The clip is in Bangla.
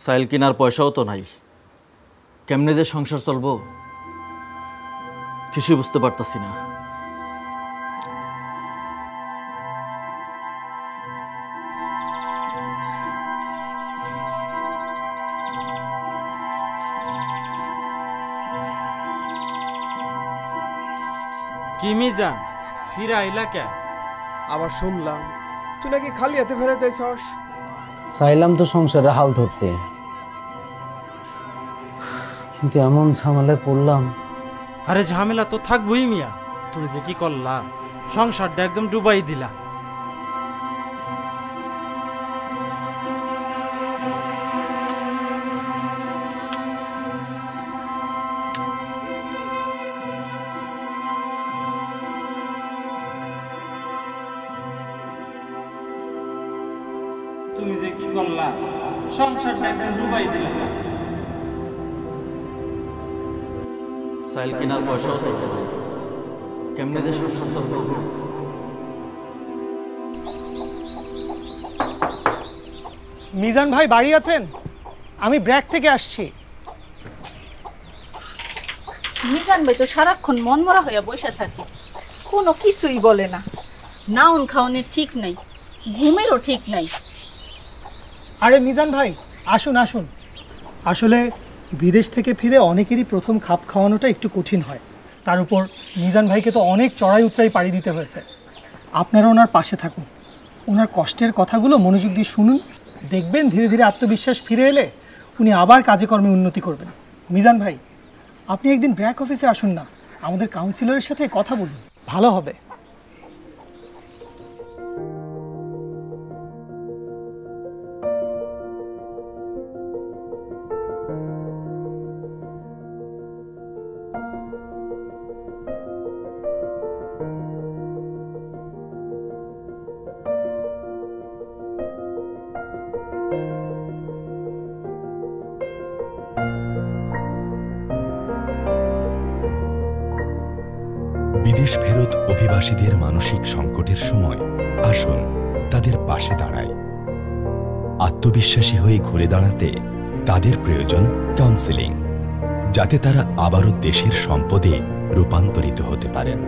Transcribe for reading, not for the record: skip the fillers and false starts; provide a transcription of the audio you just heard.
সাইল কেনার পয়সাও তো নাই, কেমনে যে সংসার চলবো কিছুই বুঝতে পারতাছি না। কি মিজান, ফিরে আইলা কে? আবার শুনলাম তুই নাকি খালি হাতে ফেরাতে চাস। চাইলাম তো সংসারে হাল ধরতে, কিন্তু এমন ঝামেলায় পড়লাম। আরে ঝামেলা তো থাকবই মিয়া, তুমি যে কি করলা, সংসারটা একদম ডুবাই দিলা। তুমি যে কি করলা, সংসারটা একদম ডুবাই দিলা। সাইল কেনার পয়সাও তো নাই, কেমনে যে সংসার চলবো। মিজান ভাই বাড়ি আছেন? আমি ব্র্যাক থেকে আসছি। মিজান ভাই তো সারাক্ষণ মনমরা হইয়া বসে থাকে, কোনো কিছুই বলে না। নাউন খাওয়ানোর ঠিক নাই, ঘুমেরও ঠিক নাই। আরে মিজান ভাই আসুন আসুন। আসলে বিদেশ থেকে ফিরে অনেকেরই প্রথম খাপ খাওয়ানোটা একটু কঠিন হয়, তার উপর মিজান ভাইকে তো অনেক চড়াই উতরাই পাড়ি দিতে হয়েছে। আপনারা ওনার পাশে থাকুন, ওনার কষ্টের কথাগুলো মনোযোগ দিয়ে শুনুন, দেখবেন ধীরে ধীরে আত্মবিশ্বাস ফিরে এলে উনি আবার কাজে কর্মে উন্নতি করবেন। মিজান ভাই আপনি একদিন ব্র্যাক অফিসে আসুন না, আমাদের কাউন্সিলরের সাথে কথা বলুন, ভালো হবে। বিদেশ ফেরত অভিবাসীদের মানসিক সংকটের সময় আসুন তাদের পাশে দাঁড়ায়। আত্মবিশ্বাসী হয়ে ঘুরে দাঁড়াতে তাদের প্রয়োজন কাউন্সেলিং, যাতে তারা আবারও দেশের সম্পদে রূপান্তরিত হতে পারেন।